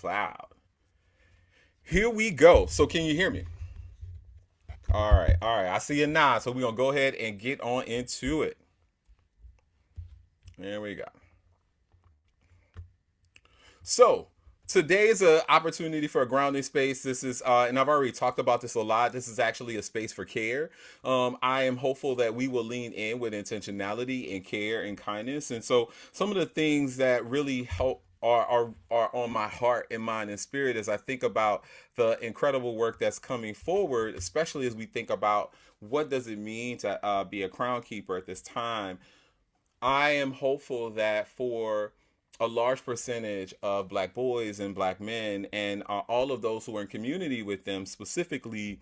cloud. Here we go. So can you hear me? All right, all right. I see a nod. So we're gonna go ahead and get on into it. There we go. So today is an opportunity for a grounding space. This is, and I've already talked about this a lot. This is actually a space for care. I am hopeful that we will lean in with intentionality and care and kindness. And so, some of the things that really help are on my heart and mind and spirit as I think about the incredible work that's coming forward, especially as we think about what does it mean to be a crown keeper at this time. I am hopeful that for a large percentage of Black boys and Black men, and all of those who are in community with them specifically,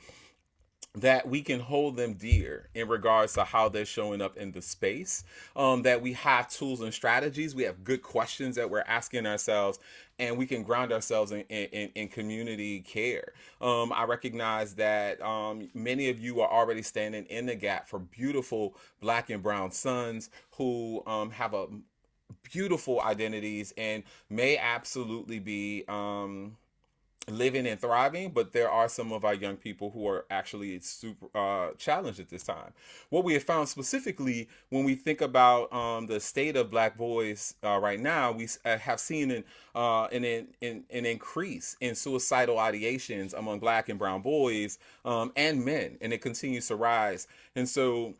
that we can hold them dear in regards to how they're showing up in the space. That we have tools and strategies, we have good questions that we're asking ourselves, and we can ground ourselves in community care. I recognize that many of you are already standing in the gap for beautiful Black and brown sons who have a beautiful identities and may absolutely be living and thriving, but there are some of our young people who are actually super challenged at this time. What we have found specifically when we think about the state of Black boys right now, we have seen an increase in suicidal ideations among Black and brown boys and men, and it continues to rise. And so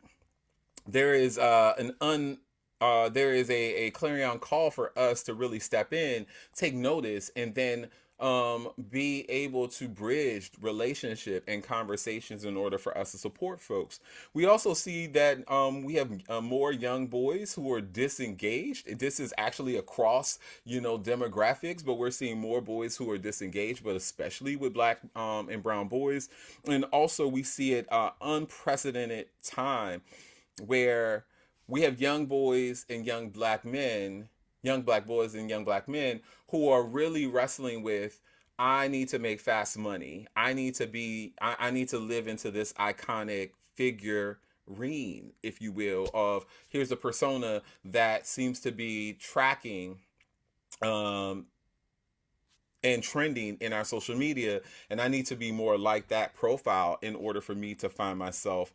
there is there is a clarion call for us to really step in, take notice, and then be able to bridge relationship and conversations in order for us to support folks. We also see that we have more young boys who are disengaged. This is actually across, demographics, but we're seeing more boys who are disengaged, but especially with Black and brown boys. And also we see it unprecedented time where we have young boys and young Black boys and young Black men who are really wrestling with, I need to make fast money. I need to live into this iconic figurine, if you will, of here's a persona that seems to be tracking um, and trending in our social media, and I need to be more like that profile in order for me to find myself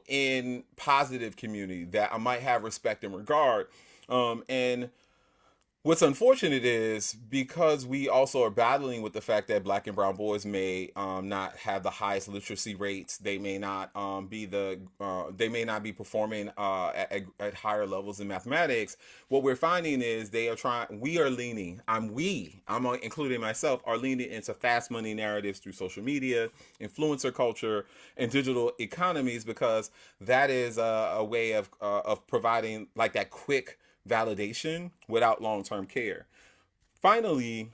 in positive community that I might have respect and regard. And what's unfortunate is because we also are battling with the fact that Black and brown boys may not have the highest literacy rates. They may not they may not be performing at higher levels in mathematics. What we're finding is we are leaning. I'm including myself, are leaning into fast money narratives through social media, influencer culture, and digital economies because that is a way of providing like that quick validation without long-term care. Finally,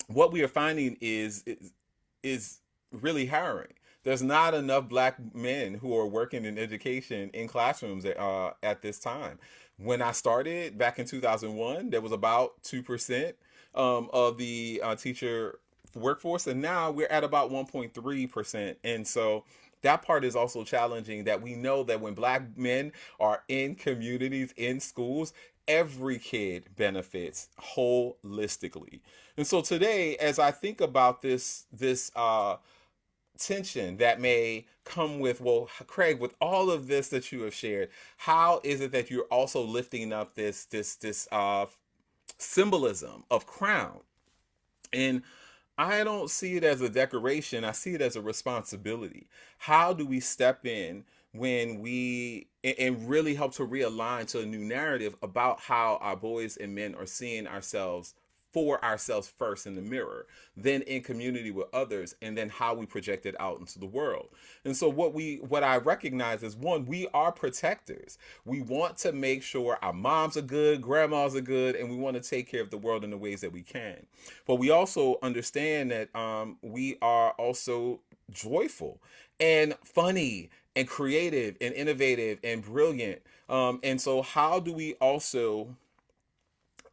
what we are finding is really harrowing. There's not enough Black men who are working in education in classrooms at this time. When I started back in 2001, there was about 2% of the teacher workforce, and now we're at about 1.3%. And so that part is also challenging, that we know that when Black men are in communities, in schools, every kid benefits holistically. And so today, as I think about this tension that may come with, well, Craig, with all of this that you have shared, how is it that you're also lifting up this symbolism of crown? And I don't see it as a decoration. I see it as a responsibility. How do we step in when and really help to realign to a new narrative about how our boys and men are seeing ourselves, for ourselves first in the mirror, then in community with others, and then how we project it out into the world. And so what I recognize is, one, we are protectors. We want to make sure our moms are good, grandmas are good, and we want to take care of the world in the ways that we can. But we also understand that we are also joyful and funny and creative and innovative and brilliant. And so how do we also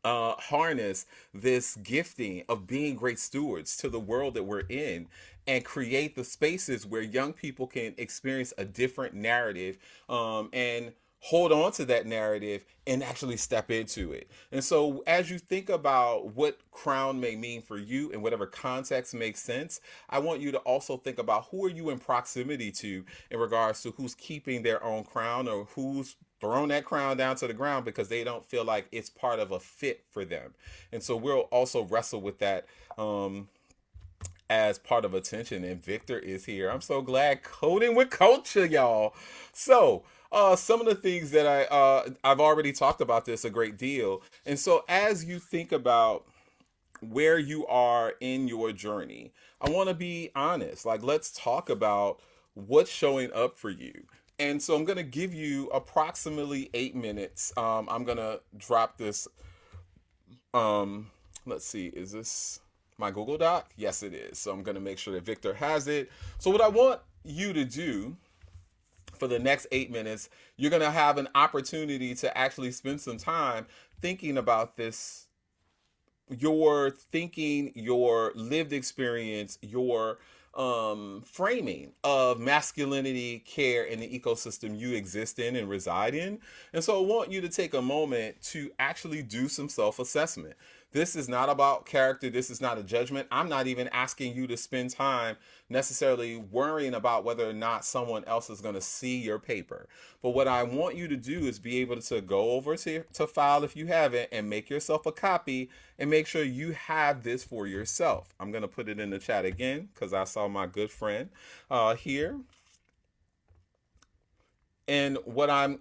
harness this gifting of being great stewards to the world that we're in, and create the spaces where young people can experience a different narrative, and hold on to that narrative and actually step into it. And so, as you think about what crown may mean for you in whatever context makes sense, I want you to also think about who are you in proximity to in regards to who's keeping their own crown or who's thrown that crown down to the ground because they don't feel like it's part of a fit for them. And so, we'll also wrestle with that. As part of attention, and Victor is here. I'm so glad. Coding with culture, y'all. So some of the things that I've already talked about this a great deal. And so as you think about where you are in your journey, I want to be honest. Like, let's talk about what's showing up for you. And so I'm going to give you approximately 8 minutes. I'm going to drop this. Let's see, is this my Google Doc? Yes, it is. So I'm going to make sure that Victor has it. So what I want you to do for the next 8 minutes, you're going to have an opportunity to actually spend some time thinking about this, your thinking, your lived experience, your framing of masculinity, care, and the ecosystem you exist in and reside in. And so I want you to take a moment to actually do some self assessment. This is not about character. This is not a judgment. I'm not even asking you to spend time necessarily worrying about whether or not someone else is going to see your paper. But what I want you to do is be able to go over to file if you have it and make yourself a copy and make sure you have this for yourself. I'm going to put it in the chat again because I saw my good friend here. And what I'm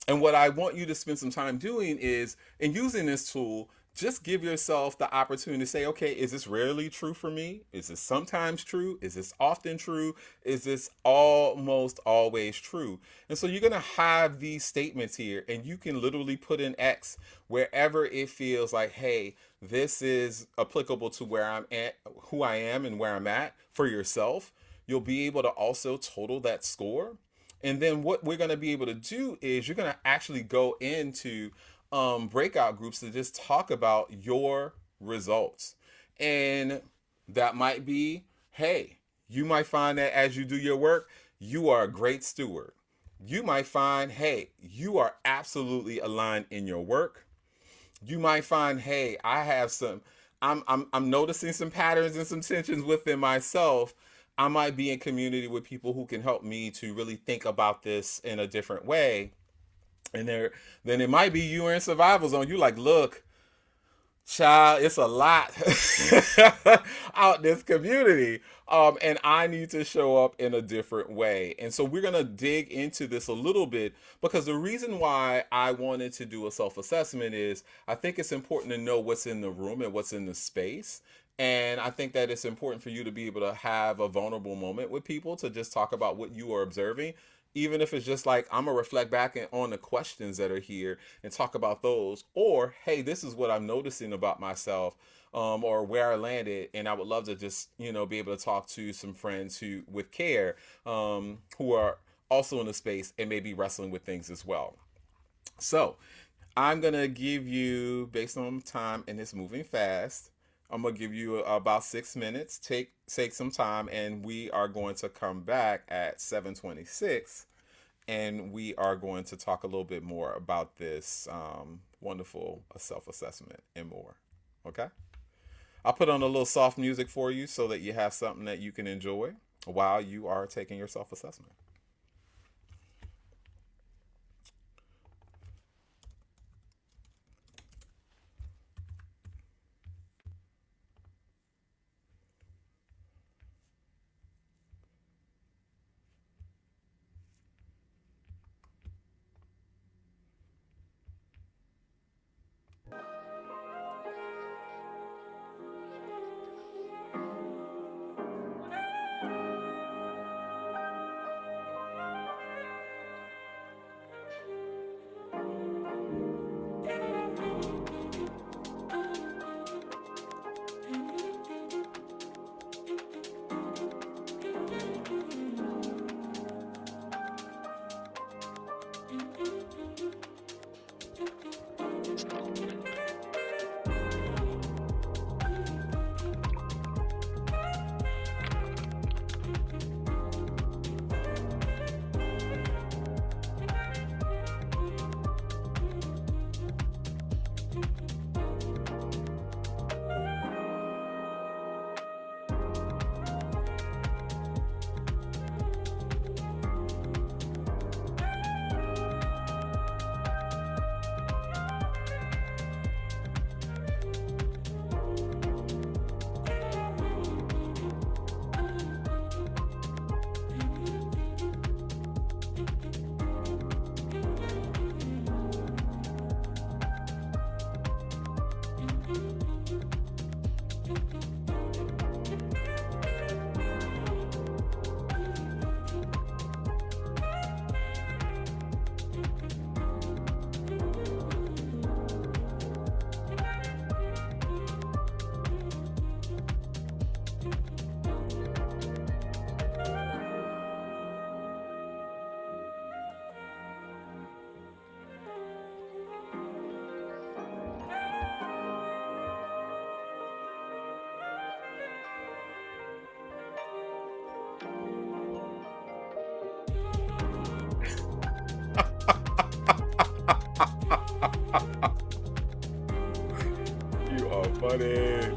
and what I want you to spend some time doing is, in using this tool, just give yourself the opportunity to say, okay, is this rarely true for me? Is this sometimes true? Is this often true? Is this almost always true? And so you're going to have these statements here, and you can literally put an X wherever it feels like, hey, this is applicable to where I'm at, who I am and where I'm at for yourself. You'll be able to also total that score. And then what we're going to be able to do is you're going to actually go into breakout groups to just talk about your results. And that might be, hey, you might find that as you do your work, you are a great steward. You might find, hey, you are absolutely aligned in your work. You might find, hey, I have some, I'm noticing some patterns and some tensions within myself. I might be in community with people who can help me to really think about this in a different way. And then it might be you are in survival zone. You like, look, child, it's a lot out this community. And I need to show up in a different way. And so we're going to dig into this a little bit because the reason why I wanted to do a self-assessment is I think it's important to know what's in the room and what's in the space. And I think that it's important for you to be able to have a vulnerable moment with people to just talk about what you are observing, even if it's just like, I'm gonna reflect back on the questions that are here and talk about those, or hey, this is what I'm noticing about myself, or where I landed, and I would love to just be able to talk to some friends who with care, who are also in the space and maybe wrestling with things as well. So I'm gonna give you, based on time and it's moving fast, I'm gonna give you about 6 minutes. Take some time, and we are going to come back at 7:26, and we are going to talk a little bit more about this wonderful self-assessment and more. Okay, I'll put on a little soft music for you so that you have something that you can enjoy while you are taking your self-assessment. Funny.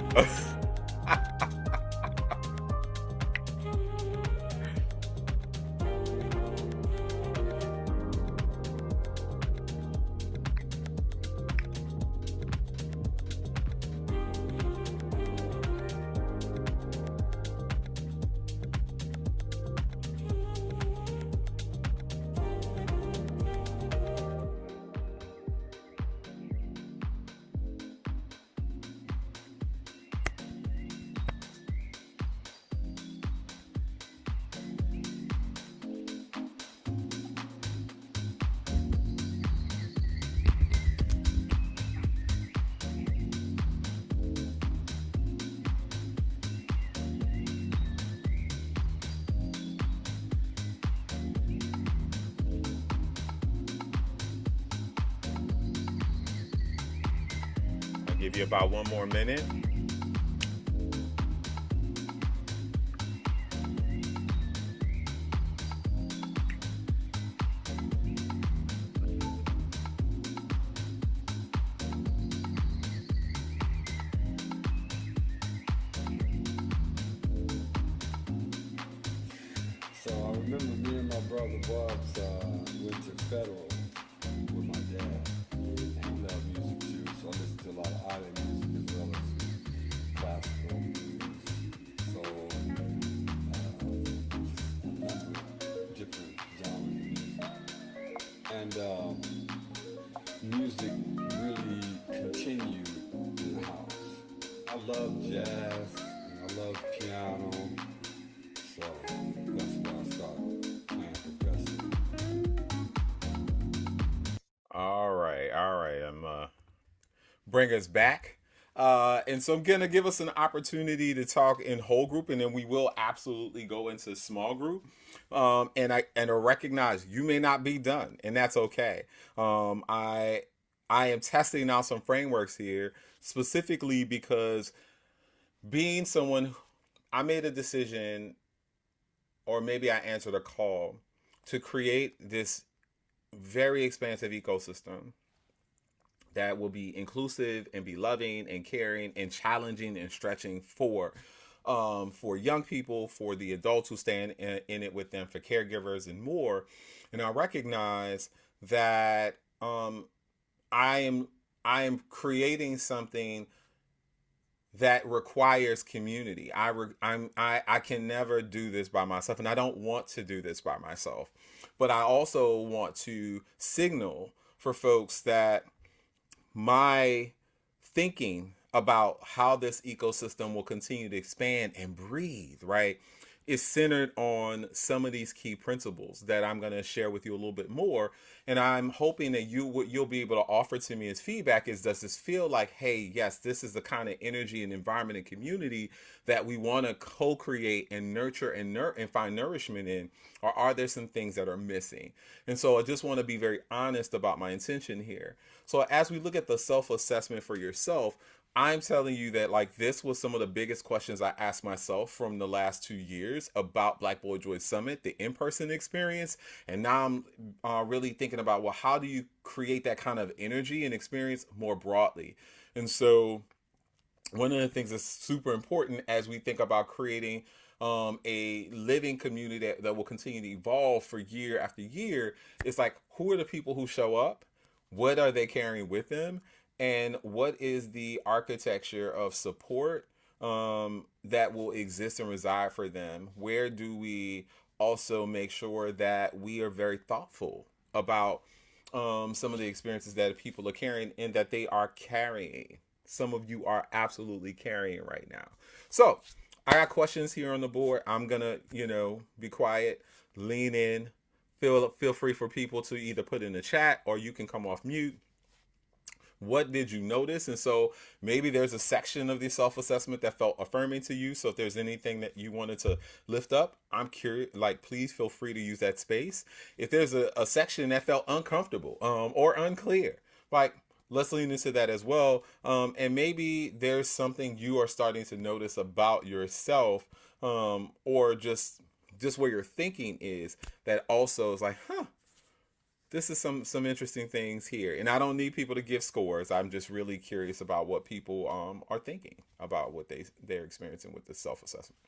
I'll give you about 1 more minute. So I remember me and my brother Bob's went to Federal with my dad. And he loved music too, so I listened to a lot of island music as well as classical music, soul, different genres of music. And music really continued in the house. I love jazz and I love piano. So that's why I started playing percussion. All right. I'm bring us back. And so I'm gonna give us an opportunity to talk in whole group, and then we will absolutely go into small group. And I recognize you may not be done, and that's okay. I am testing out some frameworks here specifically because being someone, I made a decision, or maybe I answered a call to create this very expansive ecosystem that will be inclusive and be loving and caring and challenging and stretching for young people, for the adults who stand in it with them, for caregivers and more. And I recognize that I am I am creating something that requires community. I can never do this by myself, and I don't want to do this by myself. But I also want to signal for folks that my thinking about how this ecosystem will continue to expand and breathe, right, is centered on some of these key principles that I'm going to share with you a little bit more. And I'm hoping that what you'll be able to offer to me as feedback is, does this feel like, hey, yes, this is the kind of energy and environment and community that we want to co-create and nurture and find nourishment in? Or are there some things that are missing? And so I just want to be very honest about my intention here. So as we look at the self-assessment for yourself, I'm telling you that, like, this was some of the biggest questions I asked myself from the last 2 years about Black Boy Joy Summit, the in-person experience. And now I'm really thinking about, well, how do you create that kind of energy and experience more broadly? And so one of the things that's super important as we think about creating a living community that will continue to evolve for year after year is, like, who are the people who show up? What are they carrying with them? And what is the architecture of support that will exist and reside for them? Where do we also make sure that we are very thoughtful about some of the experiences that people are carrying and that they are carrying? Some of you are absolutely carrying right now. So I got questions here on the board. I'm gonna, be quiet, lean in. Feel free for people to either put in the chat or you can come off mute. What did you notice? And so maybe there's a section of the self-assessment that felt affirming to you. So if there's anything that you wanted to lift up, I'm curious, like, please feel free to use that space. If there's a section that felt uncomfortable or unclear, like, let's lean into that as well. And maybe there's something you are starting to notice about yourself, or just where your thinking is, that also is like, this is some interesting things here, and I don't need people to give scores. I'm just really curious about what people are thinking about what they're experiencing with this self assessment.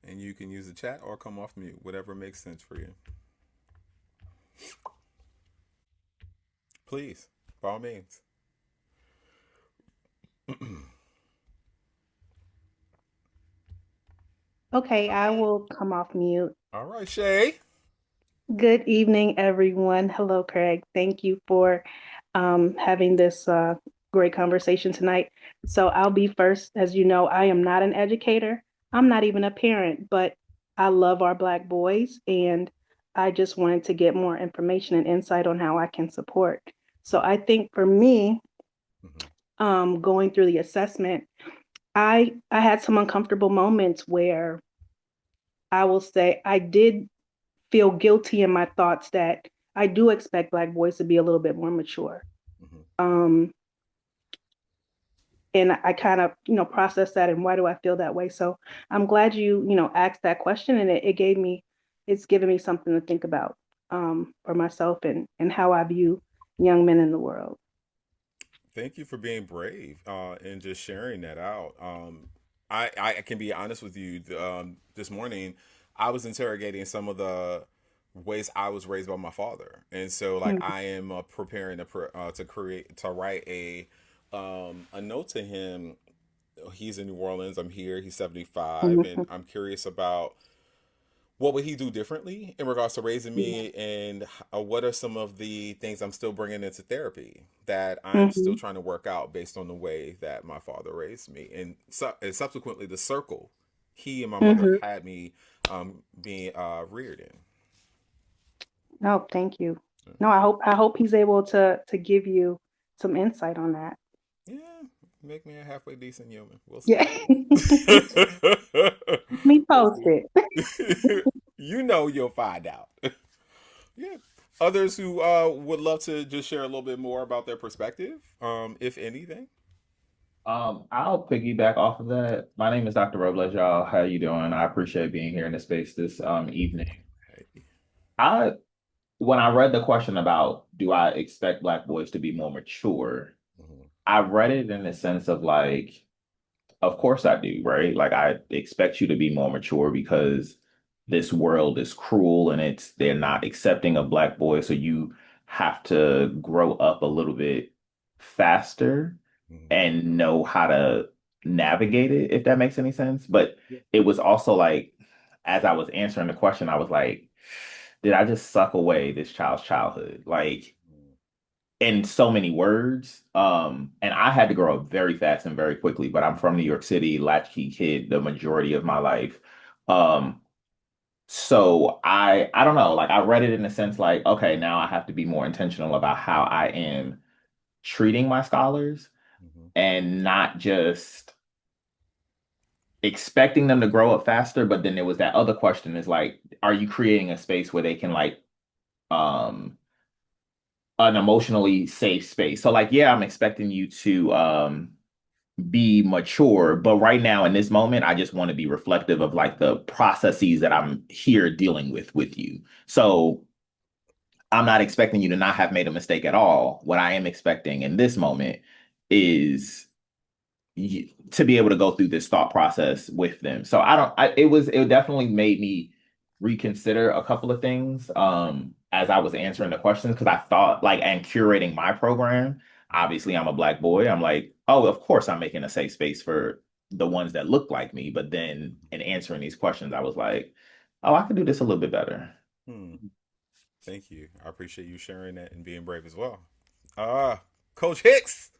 And you can use the chat or come off mute, whatever makes sense for you. Please, by all means. Okay, I will come off mute. All right, Shay. Good evening, everyone. Hello, Craig. Thank you for having this great conversation tonight. So, I'll be first. As you know, I am not an educator, I'm not even a parent, but I love our Black boys, and I just wanted to get more information and insight on how I can support. So, I think for me, Mm-hmm. going through the assessment, I had some uncomfortable moments where I will say I did feel guilty in my thoughts that I do expect Black boys to be a little bit more mature. Mm-hmm. Um, and I kind of, process that and why do I feel that way? So I'm glad you asked that question, and it's given me something to think about for myself and how I view young men in the world. Thank you for being brave and just sharing that out. I can be honest with you. This morning, I was interrogating some of the ways I was raised by my father, and so like Mm-hmm. I am preparing to write a note to him. He's in New Orleans. I'm here. He's 75, and Mm-hmm. I'm curious about what would he do differently in regards to raising Yeah. me, and what are some of the things I'm still bringing into therapy that I'm still Mm-hmm. trying to work out based on the way that my father raised me, and subsequently the circle he and my mother Mm-hmm. had me being reared in. No, thank you. No, I hope he's able to give you some insight on that. Yeah, make me a halfway decent human. We'll see. Yeah. Me We'll post see. it. You know, you'll find out. Yeah. Others who would love to just share a little bit more about their perspective, if anything. I'll piggyback off of that. My name is Dr. Robles, y'all. How you doing? I appreciate being here in the space this evening. Hey. I When I read the question about do I expect Black boys to be more mature, Mhm. I read it in the sense of like, of course I do, right? Like I expect you to be more mature because this world is cruel and they're not accepting of Black boys, so you have to grow up a little bit faster Mhm. and know how to navigate it, if that makes any sense. But it was also like, as I was answering the question, I was like, did I just suck away this child's childhood? Like in so many words. And I had to grow up very fast and very quickly, but I'm from New York City, latchkey kid the majority of my life. Um, so I don't know, like I read it in a sense like, okay, now I have to be more intentional about how I am treating my scholars Mhm. and not just expecting them to grow up faster, but then there was that other question is like, are you creating a space where they can like um an emotionally safe space? So like, yeah, I'm expecting you to be mature, but right now in this moment, I just want to be reflective of like the processes that I'm here dealing with you. So I'm not expecting you to not have made a mistake at all. What I am expecting in this moment is to be able to go through this thought process with them. So I don't, it definitely made me reconsider a couple of things as I was answering the questions because I thought like, and curating my program, obviously I'm a Black boy. I'm like, oh, of course I'm making a safe space for the ones that look like me. But then in answering these questions, I was like, oh, I could do this a little bit better. Hmm. Thank you. I appreciate you sharing that and being brave as well. Uh, Coach Hicks.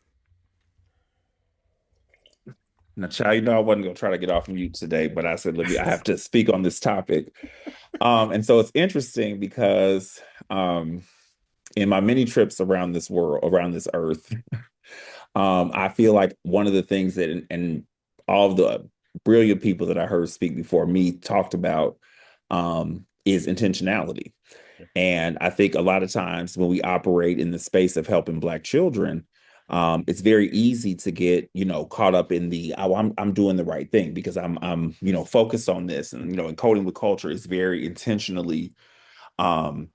Now, child, I wasn't gonna try to get off mute today, but I said, I have to speak on this topic. And so it's interesting because in my many trips around this world, around this earth, I feel like one of the things that and all of the brilliant people that I heard speak before me talked about is intentionality. And I think a lot of times when we operate in the space of helping Black children, it's very easy to get, caught up in the, oh, I'm doing the right thing because I'm focused on this. And, encoding with culture is very intentionally um,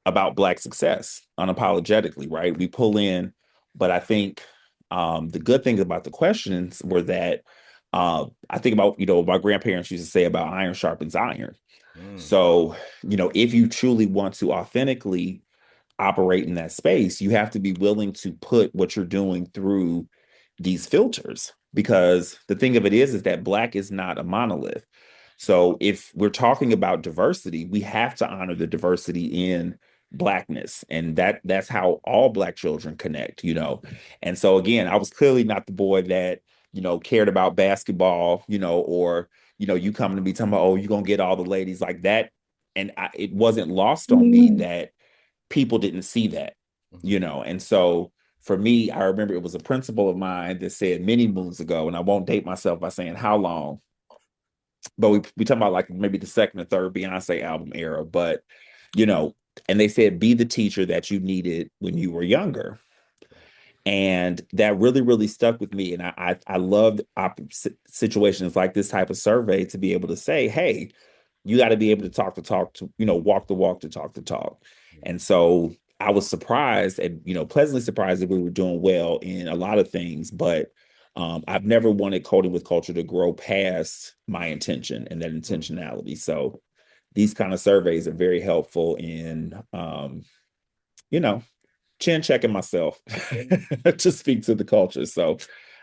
about Black success unapologetically, right? We pull in, but I think the good thing about the questions were that I think about, my grandparents used to say about iron sharpens iron. Mm. So, if you truly want to authentically operate in that space, you have to be willing to put what you're doing through these filters because the thing of it is that Black is not a monolith. So if we're talking about diversity, we have to honor the diversity in Blackness, and that's how all Black children connect. And so again, I was clearly not the boy that cared about basketball, or you coming to me talking about, oh, you're gonna get all the ladies like that. And it wasn't lost on me Mm. that people didn't see that, Mm-hmm. and so for me, I remember it was a principal of mine that said many moons ago, and I won't date myself by saying how long, but we talking about like maybe the second or third Beyonce album era, but you know, and they said be the teacher that you needed when you were younger. And that really, really stuck with me. And I loved situations like this type of survey to be able to say, hey, you got to be able to talk to talk to, walk the walk to talk the talk. And so I was surprised and, pleasantly surprised that we were doing well in a lot of things, but I've never wanted Coding with Culture to grow past my intention and that intentionality. So these kind of surveys are very helpful in, you know, chin checking myself to speak to the culture. So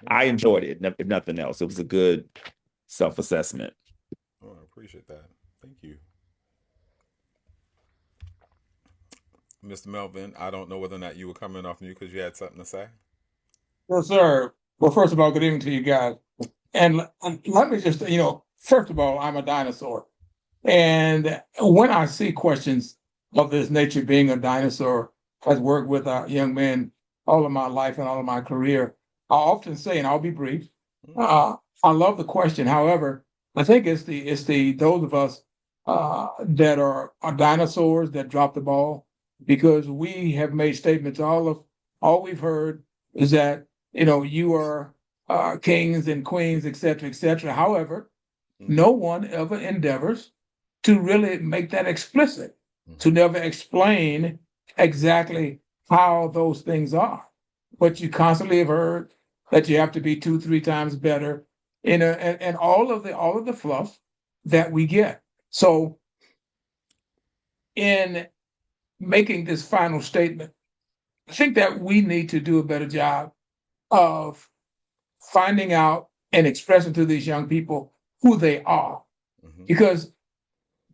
I enjoyed it, if nothing else. It was a good self-assessment. Oh, I appreciate that. Thank you. Mr. Melvin, I don't know whether or not you were coming off mute because you had something to say. Yes, sir. Well, first of all, good evening to you guys. And let me just, first of all, I'm a dinosaur. And when I see questions of this nature, being a dinosaur, has worked with young men all of my life and all of my career, I often say, and I'll be brief, Mm. uh, I love the question. However, I think it's the those of us that are dinosaurs that drop the ball because we have made statements. All we've heard is that you are kings and queens, et cetera, et cetera. However, Mm. no one ever endeavors to really make that explicit, to Mm-hmm. never explain exactly how those things are. But you constantly have heard that you have to be two, three times better and all of the fluff that we get. So in making this final statement, I think that we need to do a better job of finding out and expressing to these young people who they are. Mm-hmm. Because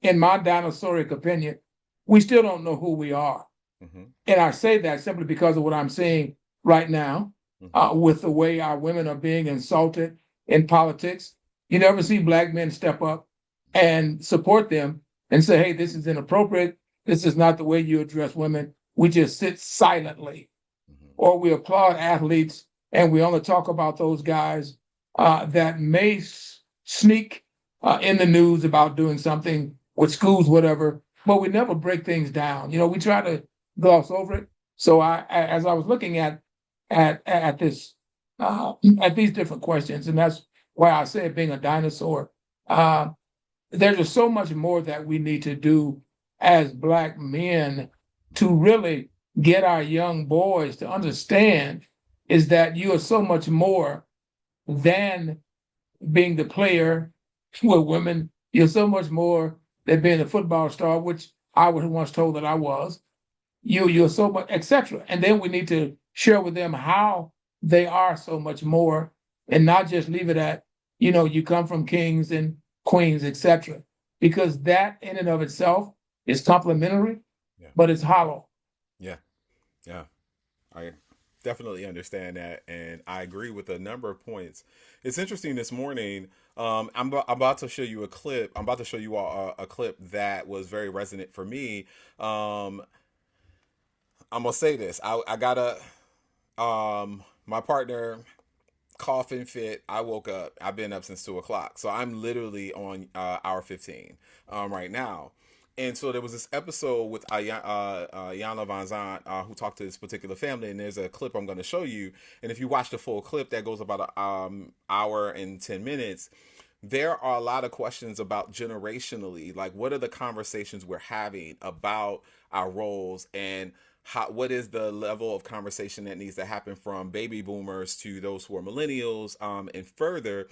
in my dinosauric opinion, we still don't know who we are. Mm-hmm. And I say that simply because of what I'm seeing right now Mm-hmm. with the way our women are being insulted in politics. You never see Black men step up and support them and say, hey, this is inappropriate. This is not the way you address women. We just sit silently. Mm-hmm. Or we applaud athletes and we only talk about those guys that may sneak in the news about doing something with schools, whatever, but we never break things down. We try to gloss over it. So as I was looking at this, at these different questions, and that's why I said being a dinosaur, uh, there's just so much more that we need to do as Black men to really get our young boys to understand is that you are so much more than being the player with women. You're so much more than being a football star, which I was once told that I was. You're so much, etc. And then we need to share with them how they are so much more, and not just leave it at you come from kings and queens, etc. Because that in and of itself is complimentary, Yeah. but it's hollow. Yeah. Yeah. I definitely understand that, and I agree with a number of points. It's interesting this morning. I'm about to show you a clip. I'm about to show you all a clip that was very resonant for me. I'm gonna say this. I got my partner coughing fit. I woke up. I've been up since 2 o'clock, so I'm literally on hour 15 right now. And so there was this episode with Yana Van Zant, who talked to this particular family, and there's a clip I'm going to show you. And if you watch the full clip, that goes about an hour and 10 minutes. There are a lot of questions about generationally, like what are the conversations we're having about our roles, and what is the level of conversation that needs to happen from baby boomers to those who are millennials, and further.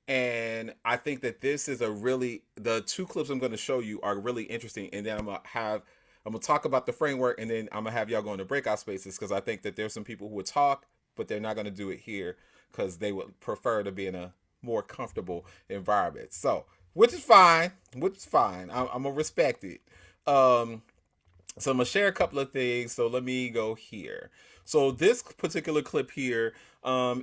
And I think that this is the two clips I'm going to show you are really interesting. And then I'm going to talk about the framework, and then I'm going to have y'all go into breakout spaces, because I think that there's some people who would talk, but they're not going to do it here because they would prefer to be in a more comfortable environment. So, which is fine. I'm going to respect it. So I'm going to share a couple of things. So let me go here. So this particular clip here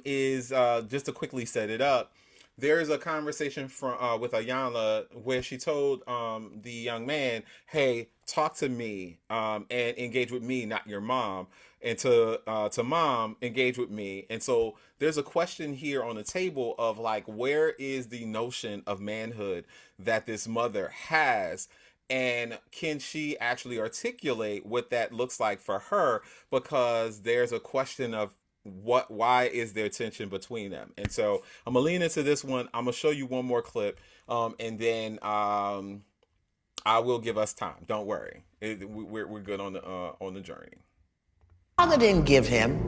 is just to quickly set it up. There is a conversation with Ayanna where she told the young man, hey, talk to me and engage with me, not your mom. And to mom, engage with me. And so there's a question here on the table of like, where is the notion of manhood that this mother has? And can she actually articulate what that looks like for her? Because there's a question of why is there tension between them? And so I'm gonna lean into this one. I'm gonna show you one more clip, and then I will give us time. Don't worry, we're good on the journey. Father didn't give him.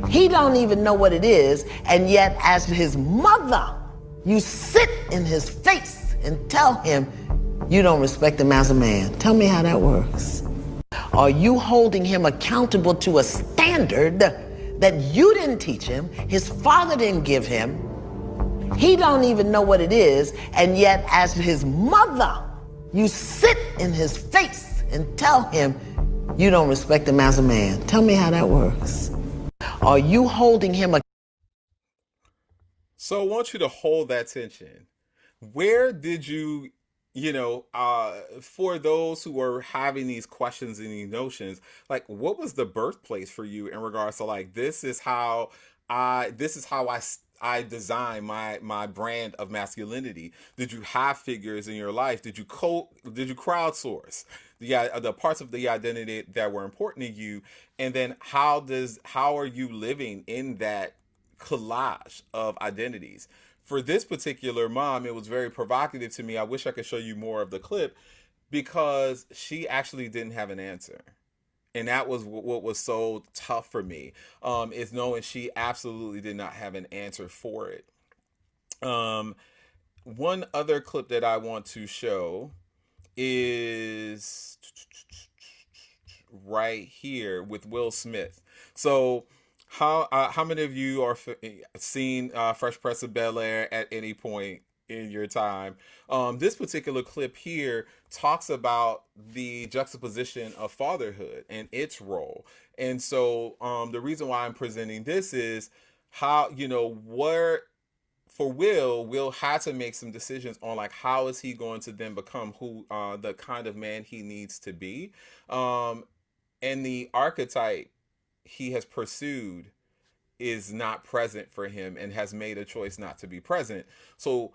He don't even know what it is, and yet as his mother, you sit in his face and tell him you don't respect him as a man. Tell me how that works. Are you holding him accountable to a standard that you didn't teach him, his father didn't give him? He don't even know what it is, and yet as his mother, you sit in his face and tell him you don't respect him as a man. Tell me how that works. Are you holding him? So I want you to hold that tension. Where did you for those who are having these questions and these notions, like what was the birthplace for you in regards to like, this is how I design my brand of masculinity? Did you have figures in your life? Did you crowdsource the parts of the identity that were important to you? And then how are you living in that collage of identities? For this particular mom, it was very provocative to me. I wish I could show you more of the clip, because she actually didn't have an answer. And that was what was so tough for me, is knowing she absolutely did not have an answer for it. One other clip that I want to show is right here with Will Smith. So how many of you are seen Fresh Prince of Bel-Air at any point in your time? This particular clip here talks about the juxtaposition of fatherhood and its role. And so the reason why I'm presenting this is how, for Will had to make some decisions on like, how is he going to then become the kind of man he needs to be? And the archetype he has pursued is not present for him, and has made a choice not to be present. So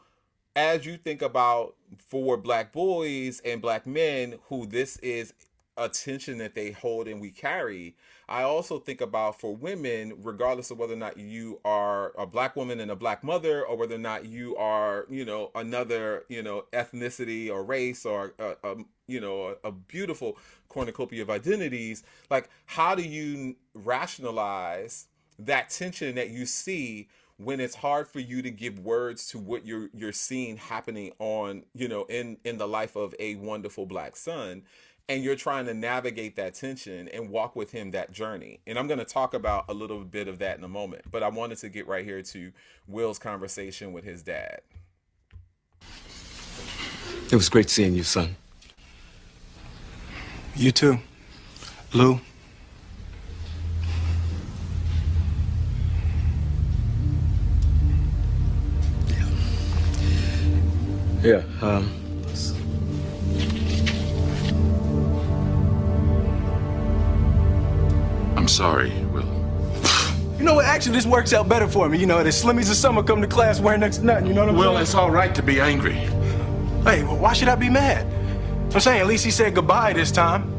as you think about for Black boys and Black men who this is a tension that they hold and we carry, I also think about for women, regardless of whether or not you are a Black woman and a Black mother, or whether or not you are, another, ethnicity or race, or a beautiful cornucopia of identities. Like, how do you rationalize that tension that you see when it's hard for you to give words to what you're seeing happening on, in the life of a wonderful Black son, and you're trying to navigate that tension and walk with him that journey? And I'm going to talk about a little bit of that in a moment, but I wanted to get right here to Will's conversation with his dad. It was great seeing you, son. You too, Lou. Yeah, I'm sorry, Will. you know what? Actually, this works out better for me. The Slimmies of summer come to class wearing next to nothing. You know what I'm saying? Will, it's all right to be angry. Hey, why should I be mad? I'm saying, at least he said goodbye this time.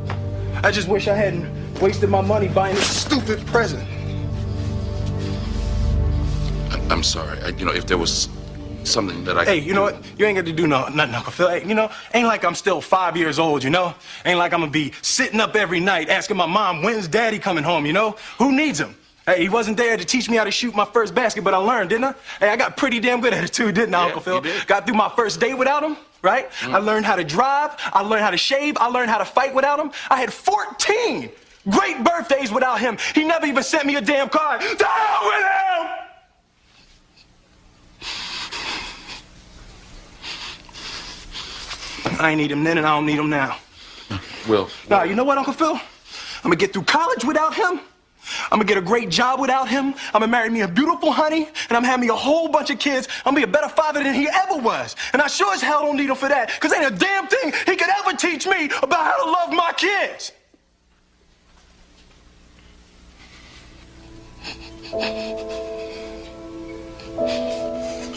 I just wish I hadn't wasted my money buying this stupid present. I'm sorry. If there was something that I... Hey, you know what? You ain't got to do nothing, Uncle Phil. Hey, ain't like I'm still 5 years old, Ain't like I'm gonna be sitting up every night asking my mom, when's Daddy coming home, Who needs him? Hey, he wasn't there to teach me how to shoot my first basket, but I learned, didn't I? Hey, I got pretty damn good at it too, didn't I, Uncle Phil? You did. Got through my first date without him, right? I learned how to drive. I learned how to shave. I learned how to fight without him. I had 14 great birthdays without him. He never even sent me a damn card. The hell with him! I ain't need him then, and I don't need him now. Will. Nah, you know what, Uncle Phil? I'm gonna get through college without him. I'm gonna get a great job without him. I'm gonna marry me a beautiful honey, and I'm having me a whole bunch of kids. I'm gonna be a better father than he ever was. And I sure as hell don't need him for that, because ain't a damn thing he could ever teach me about how to love my kids.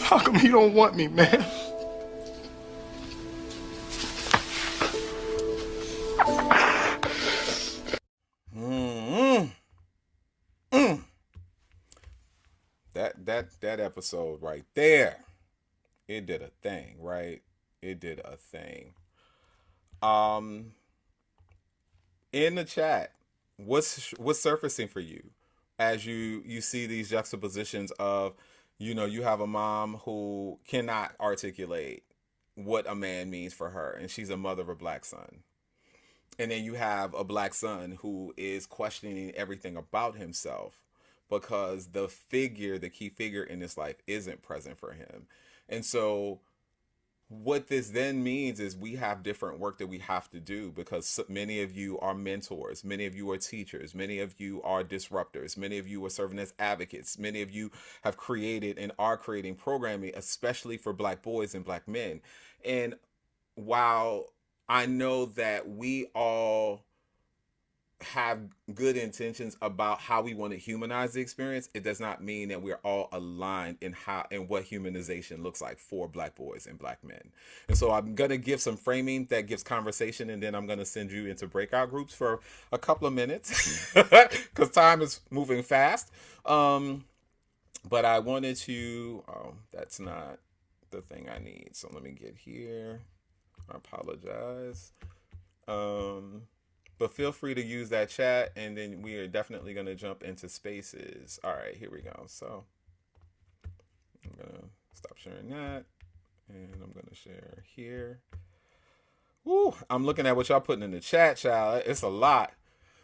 How come he don't want me, man? That episode right there, it did a thing, right? It did a thing. In the chat, what's surfacing for you as you see these juxtapositions of, you have a mom who cannot articulate what a man means for her, and she's a mother of a black son. And then you have a black son who is questioning everything about himself because the key figure in his life isn't present for him. And so what this then means is we have different work that we have to do, because many of you are mentors, many of you are teachers, many of you are disruptors, many of you are serving as advocates, many of you have created and are creating programming, especially for black boys and black men. And while I know that we all have good intentions about how we want to humanize the experience, it does not mean that we're all aligned in what humanization looks like for black boys and black men. And so I'm going to give some framing that gives conversation, and then I'm going to send you into breakout groups for a couple of minutes because time is moving fast. But I wanted to, that's not the thing I need. So let me get here. I apologize. But feel free to use that chat, and then we are definitely going to jump into spaces. All right, here we go. So I'm going to stop sharing that, and I'm going to share here. Woo, I'm looking at what y'all putting in the chat, child. It's a lot.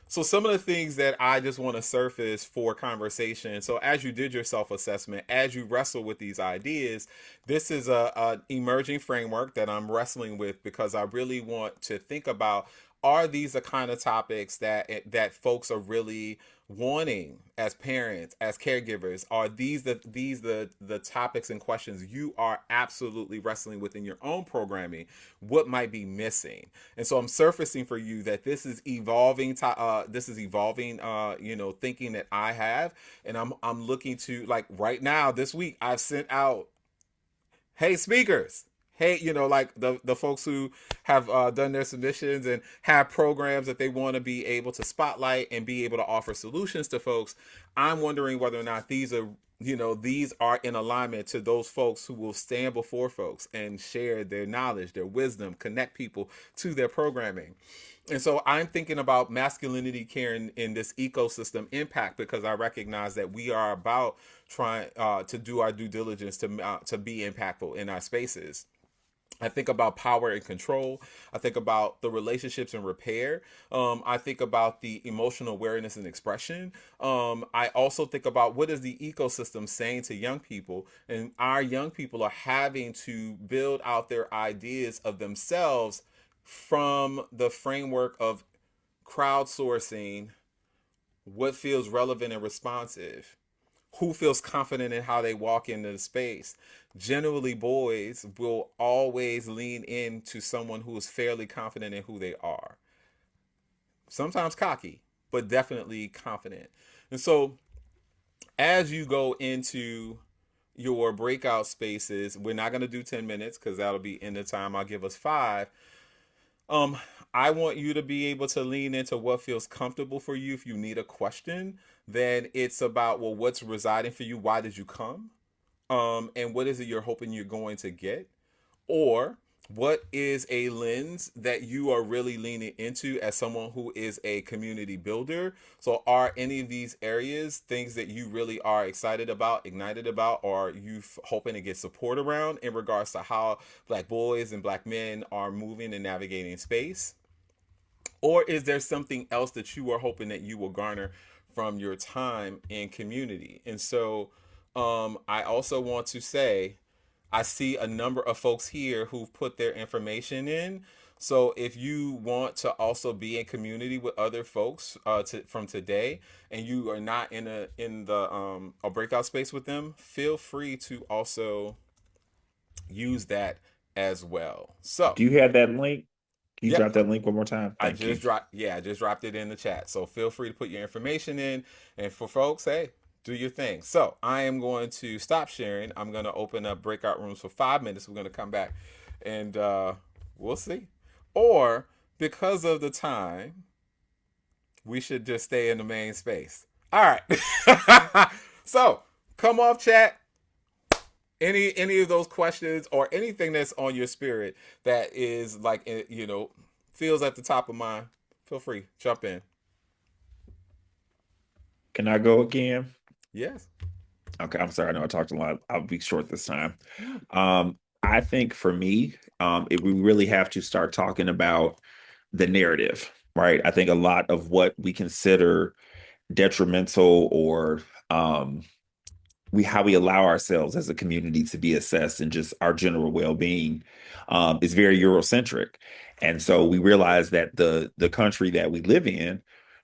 So some of the things that I just want to surface for conversation. So as you did your self-assessment, as you wrestle with these ideas, this is a emerging framework that I'm wrestling with, because I really want to think about, are these the kind of topics that folks are really wanting as parents, as caregivers? Are these the topics and questions you are absolutely wrestling with in your own programming? What might be missing? And so I'm surfacing for you that this is evolving. Thinking that I have, and I'm looking to, like, right now this week I've sent out, hey speakers. Hey, like the folks who have done their submissions and have programs that they want to be able to spotlight and be able to offer solutions to folks. I'm wondering whether or not these are in alignment to those folks who will stand before folks and share their knowledge, their wisdom, connect people to their programming. And so I'm thinking about masculinity care in this ecosystem impact, because I recognize that we are about trying to do our due diligence to be impactful in our spaces. I think about power and control. I think about the relationships and repair. I think about the emotional awareness and expression. I also think about, what is the ecosystem saying to young people? And our young people are having to build out their ideas of themselves from the framework of crowdsourcing what feels relevant and responsive. Who feels confident in how they walk into the space? Generally, boys will always lean into someone who is fairly confident in who they are. Sometimes cocky, but definitely confident. And so as you go into your breakout spaces, we're not going to do 10 minutes because that'll be in the time. I'll give us 5. Um, I want you to be able to lean into what feels comfortable for you. If you need a question, then it's about, well, what's residing for you? Why did you come? And what is it you're hoping you're going to get? Or what is a lens that you are really leaning into as someone who is a community builder? So are any of these areas things that you really are excited about, ignited about, or you hoping to get support around in regards to how Black boys and Black men are moving and navigating space? Or is there something else that you are hoping that you will garner from your time in community? And so I also want to say, I see a number of folks here who've put their information in. So if you want to also be in community with other folks from today, and you are not in a breakout space with them, feel free to also use that as well. So Do you have that link? Can you yep, drop that link one more time? I Thank you. just dropped, yeah, I just dropped it in the chat. So feel free to put your information in. And for folks, hey, do your thing. So I am going to stop sharing. I'm going to open up breakout rooms for 5 minutes. We're going to come back and we'll see. Or because of the time, we should just stay in the main space. All right. So come off chat. Any of those questions or anything that's on your spirit that is like, feels at the top of mind, feel free, jump in. Can I go again? Yes. Okay, I'm sorry. I know I talked a lot. I'll be short this time. I think for me, we really have to start talking about the narrative, right? I think a lot of what we consider detrimental or how we allow ourselves as a community to be assessed and just our general well-being is very Eurocentric. And so we realize that the country that we live in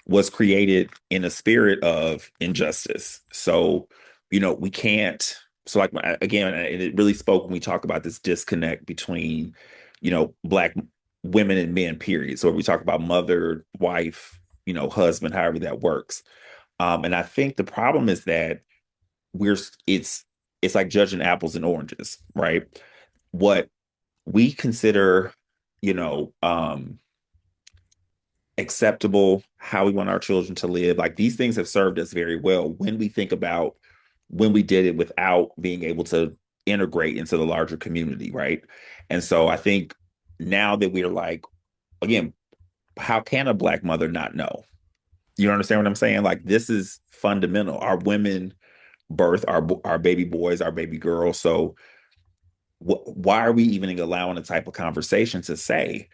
was created in a spirit of injustice. So, we can't. So, like, again, and it really spoke when we talk about this disconnect between, Black women and men, period. So we talk about mother, wife, husband, however that works. And I think the problem is that it's like judging apples and oranges, right? What we consider, acceptable, how we want our children to live, like these things have served us very well when we think about when we did it without being able to integrate into the larger community, right? And so I think now that we're like, again, how can a Black mother not know? You understand what I'm saying? Like, this is fundamental. Our women birth our baby boys, our baby girls. So why are we even allowing a type of conversation to say,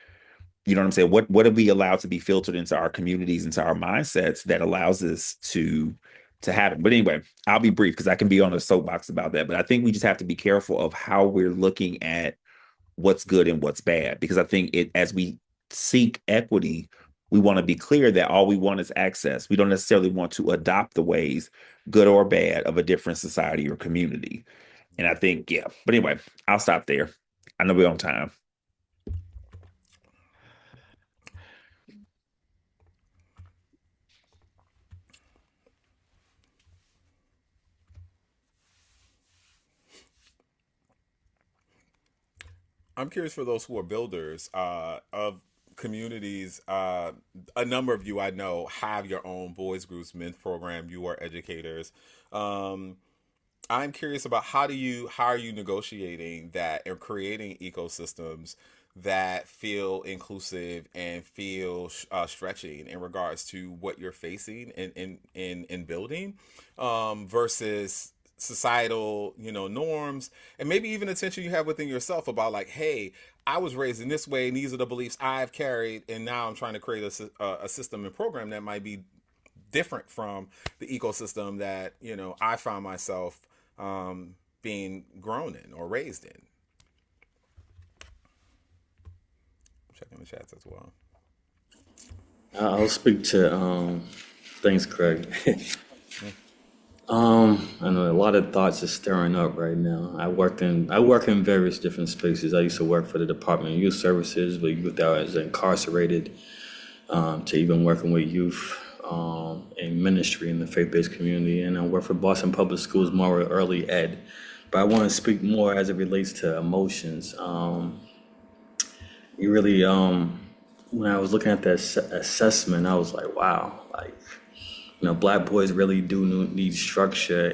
you know what I'm saying? What have we allowed to be filtered into our communities, into our mindsets that allows us to happen? But anyway, I'll be brief because I can be on a soapbox about that. But I think we just have to be careful of how we're looking at what's good and what's bad, because I think as we seek equity, we want to be clear that all we want is access. We don't necessarily want to adopt the ways, good or bad, of a different society or community. And I think, yeah. But anyway, I'll stop there. I know we're on time. I'm curious for those who are builders of communities. A number of you I know have your own boys groups, men's program. You are educators. I'm curious about how are you negotiating that and creating ecosystems that feel inclusive and feel stretching in regards to what you're facing in building versus societal norms, and maybe even the tension you have within yourself about like, hey, I was raised in this way and these are the beliefs I've carried, and now I'm trying to create a system and program that might be different from the ecosystem that I found myself being grown in or raised in. Checking the chats as well. I'll speak to thanks, Craig. I know a lot of thoughts are stirring up right now. I work in various different spaces. I used to work for the Department of Youth Services with youth that was incarcerated, to even working with youth in ministry in the faith-based community, and I work for Boston Public Schools more with early ed. But I want to speak more as it relates to emotions. You really when I was looking at that assessment, I was like, wow, like, Black boys really do need structure.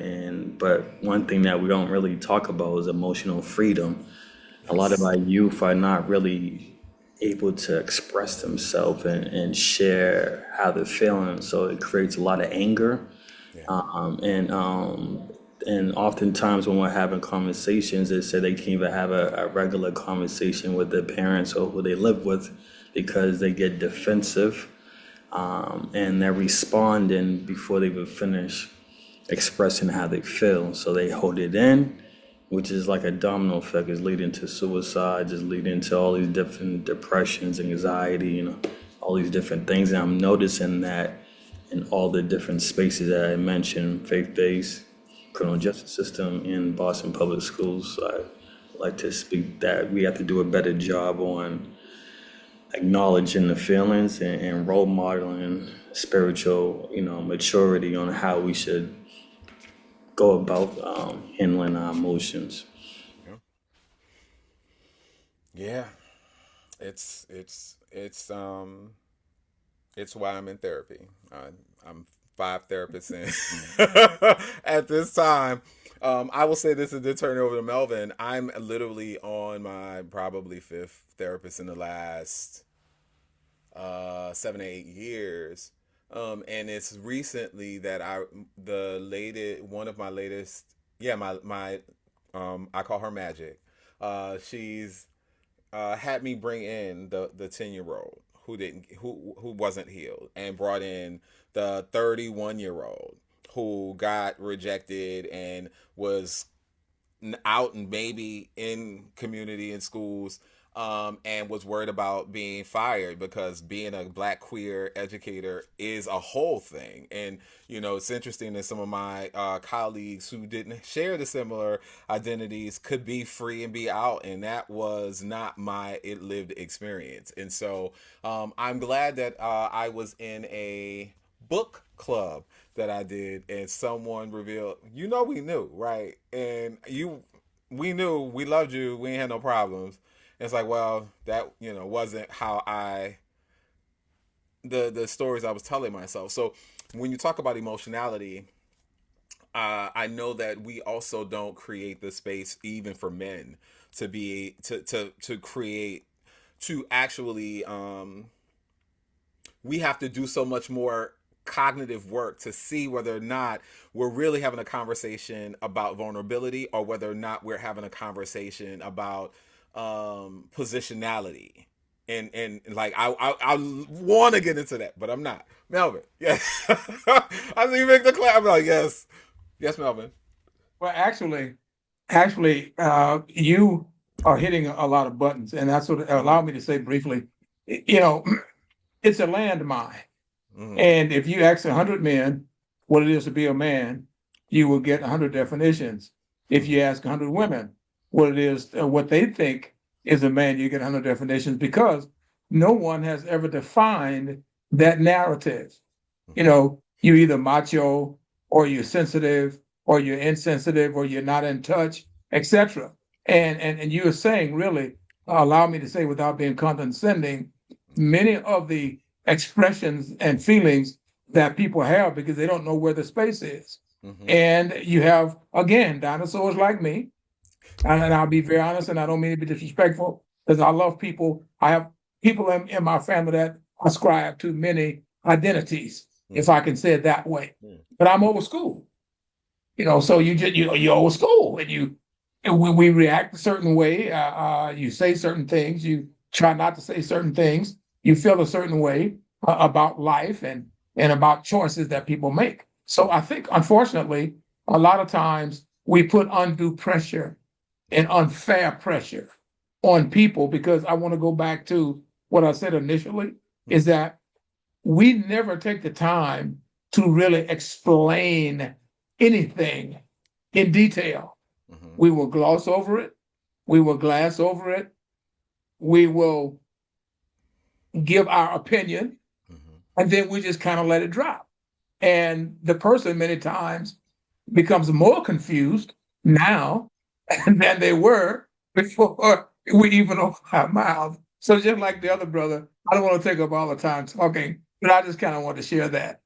But one thing that we don't really talk about is emotional freedom. A lot of our youth are not really able to express themselves and share how they're feeling. So it creates a lot of anger. And oftentimes when we're having conversations, they say they can't even have a regular conversation with their parents or who they live with because they get defensive, and they're responding before they even finish expressing how they feel. So they hold it in, which is like a domino effect, is leading to suicide, just leading to all these different depressions, anxiety, all these different things. And I'm noticing that in all the different spaces that I mentioned, faith-based, criminal justice system, in Boston public schools. So I'd like to speak that we have to do a better job on acknowledging the feelings and role modeling spiritual, maturity on how we should go about handling our emotions. Yeah, it's why I'm in therapy. I'm 5 therapists in at this time. I will say this and then turn it over to Melvin. I'm literally on my probably 5th therapist in the last 7 to 8 years. And it's recently that one of my latest, my I call her Magic. She's had me bring in the 10-year-old who wasn't healed, and brought in the 31-year-old who got rejected and was out and maybe in community and schools, and was worried about being fired because being a Black queer educator is a whole thing. And it's interesting that some of my colleagues who didn't share the similar identities could be free and be out, and that was not my lived experience. And so I'm glad that I was in a book club that I did, and someone revealed, we knew, right? And we knew, we loved you, we ain't had no problems. And it's like, well, that wasn't how the stories I was telling myself. So when you talk about emotionality, I know that we also don't create the space even for men to be to create, to actually we have to do so much more cognitive work to see whether or not we're really having a conversation about vulnerability, or whether or not we're having a conversation about positionality. And like I want to get into that, but I'm not. Melvin, yes. I see you make the clap. I'm like, yes, Melvin. Well, actually, you are hitting a lot of buttons, and that's what allowed me to say briefly. It's a landmine. And if you ask 100 men what it is to be a man, you will get 100 definitions. If you ask 100 women what it is, what they think is a man, you get 100 definitions, because no one has ever defined that narrative. You're either macho, or you're sensitive, or you're insensitive, or you're not in touch, etc. And you were saying, really, allow me to say without being condescending, many of the expressions and feelings that people have because they don't know where the space is. And you have, again, dinosaurs like me, and I'll be very honest, and I don't mean to be disrespectful, because I love people. I have people in my family that ascribe to many identities, if I can say it that way. But I'm old school, so you're old school, and we react a certain way. You say certain things, you try not to say certain things. You feel a certain way about life and about choices that people make. So I think, unfortunately, a lot of times we put undue pressure and unfair pressure on people, because I want to go back to what I said initially, is that we never take the time to really explain anything in detail. We will gloss over it. We will glass over it. We will give our opinion, and then we just kind of let it drop. And the person many times becomes more confused now than they were before we even opened our mouth. So just like the other brother, I don't want to take up all the time talking, but I just kind of want to share that.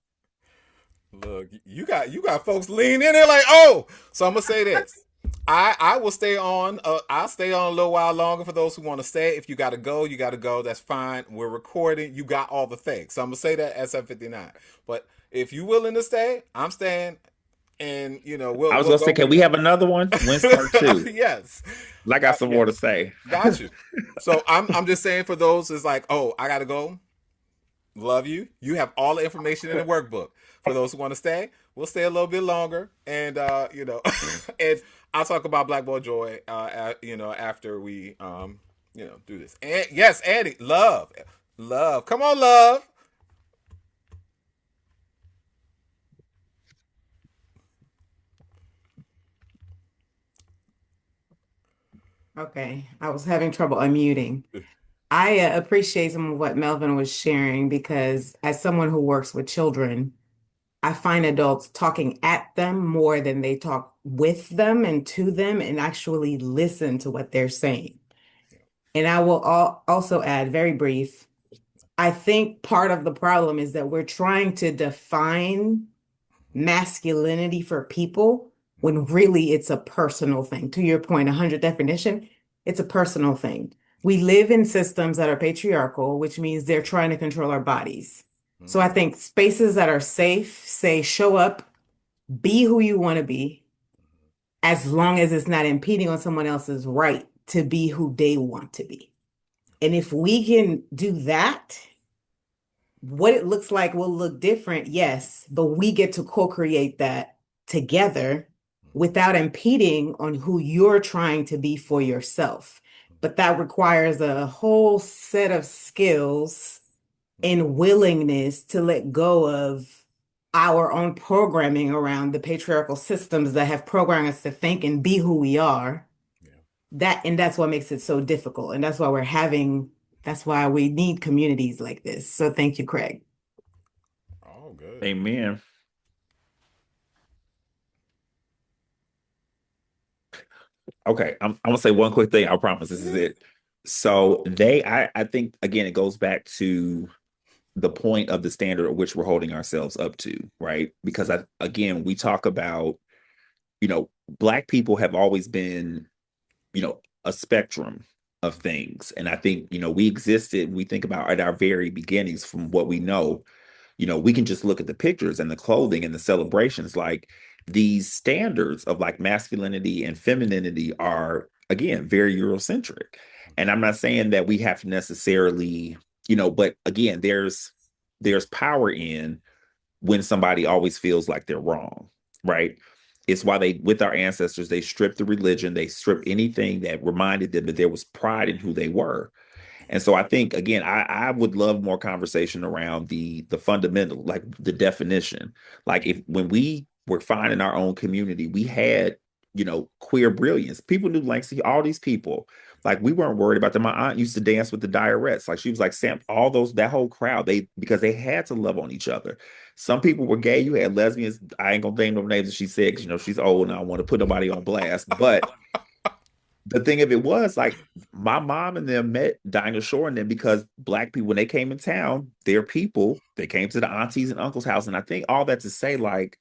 Look, you got folks lean in there like, oh. So I'm gonna say this. I will stay on. I'll stay on a little while longer for those who want to stay. If you got to go, you got to go. That's fine. We're recording. You got all the things. So I'm gonna say that at 7:59. But if you willing to stay, I'm staying. And I was gonna say, can we have another one? When's part 2? Yes. I got some more to say. Got you. So I'm just saying for those is like, oh, I gotta go. Love you. You have all the information in the workbook. For those who want to stay, we'll stay a little bit longer, and and I'll talk about Black Boy Joy, after we do this. And yes, Andy, love, come on, love. Okay, I was having trouble unmuting. I appreciate some of what Melvin was sharing because as someone who works with children, I find adults talking at them more than they talk with them and to them and actually listen to what they're saying. And I will also add, very brief, I think part of the problem is that we're trying to define masculinity for people when really it's a personal thing. To your point, 100 definition, it's a personal thing. We live in systems that are patriarchal, which means they're trying to control our bodies. So I think spaces that are safe, say, show up, be who you want to be, as long as it's not impeding on someone else's right to be who they want to be. And if we can do that, what it looks like will look different, yes, but we get to co-create that together without impeding on who you're trying to be for yourself. But that requires a whole set of skills and willingness to let go of our own programming around the patriarchal systems that have programmed us to think and be who we are. That's what makes it so difficult. And that's why we need communities like this. So thank you, Craig. Oh, good. Amen. Okay, I'm gonna say one quick thing. I promise this is it. So I think again, it goes back to the point of the standard at which we're holding ourselves up to, right? Because again, we talk about, Black people have always been, a spectrum of things. And I think, we existed, we think about at our very beginnings from what we know, we can just look at the pictures and the clothing and the celebrations, like these standards of like masculinity and femininity are, again, very Eurocentric. And I'm not saying that we have to necessarily, but again, there's power in when somebody always feels like they're wrong, right? It's why with our ancestors, they stripped the religion, they stripped anything that reminded them that there was pride in who they were. And so I think, again, I would love more conversation around the fundamental, like the definition. Like when we were finding our own community, we had, queer brilliance. People knew, like, see, all these people, like, we weren't worried about them. My aunt used to dance with the Diarettes. Like, she was like, Sam, that whole crowd, because they had to love on each other. Some people were gay. You had lesbians. I ain't gonna name no names that she said, because, she's old and I don't want to put nobody on blast. But the thing of it was, like, my mom and them met Dinah Shore and them because Black people, when they came in town, their people, they came to the aunties and uncles' house. And I think all that to say, like,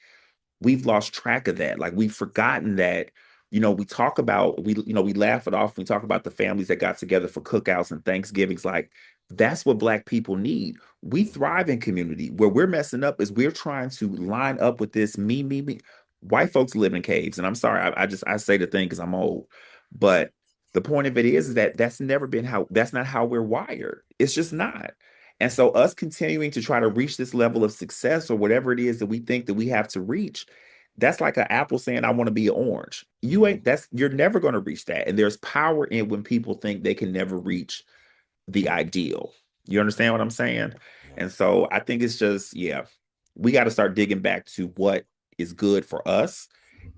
we've lost track of that. Like, we've forgotten that, we talk about, we laugh it off. We talk about the families that got together for cookouts and Thanksgivings. Like, that's what Black people need. We thrive in community. Where we're messing up is we're trying to line up with this me, me, me. White folks live in caves. And I'm sorry, I say the thing because I'm old. But the point of it is that that's not how we're wired. It's just not. And so us continuing to try to reach this level of success or whatever it is that we think that we have to reach, that's like an apple saying, I want to be an orange. You're never going to reach that. And there's power in when people think they can never reach the ideal. You understand what I'm saying? And so I think it's just, we got to start digging back to what is good for us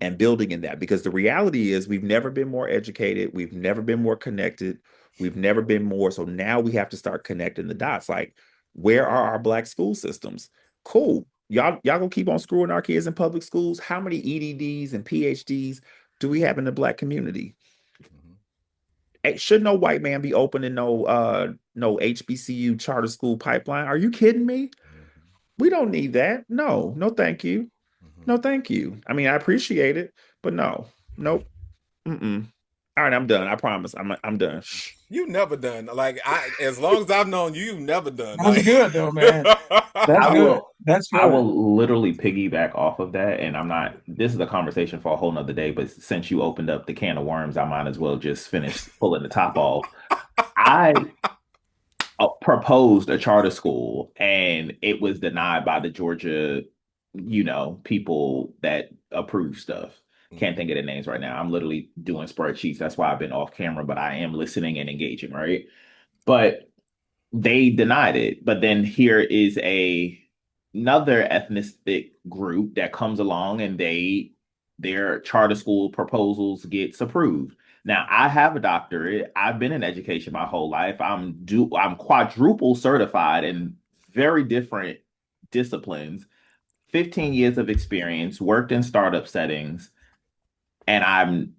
and building in that, because the reality is we've never been more educated. We've never been more connected. We've never been more. So now we have to start connecting the dots. Like, where are our Black school systems? Cool. Y'all gonna keep on screwing our kids in public schools? How many EDDs and PhDs do we have in the Black community? Should no white man be opening no HBCU charter school pipeline? Are you kidding me? We don't need that. No, no, thank you. No, thank you. I mean, I appreciate it, but no, nope. Mm-mm. All right, I'm done. I promise. I'm done. Shh. You never done. Like as long as I've known you, you've never done. That's Like good though, man. That's I good. will That's I good. will literally piggyback off of that, and I'm not. This is a conversation for a whole nother day, but since you opened up the can of worms, I might as well just finish pulling the top off. I proposed a charter school, and it was denied by the Georgia, people that approve stuff. Can't think of the names right now. I'm literally doing spreadsheets. That's why I've been off camera, but I am listening and engaging, right? But they denied it. But then here is another ethnic group that comes along and their charter school proposals gets approved. Now I have a doctorate. I've been in education my whole life. I'm quadruple certified in very different disciplines. 15 years of experience, worked in startup settings, and I'm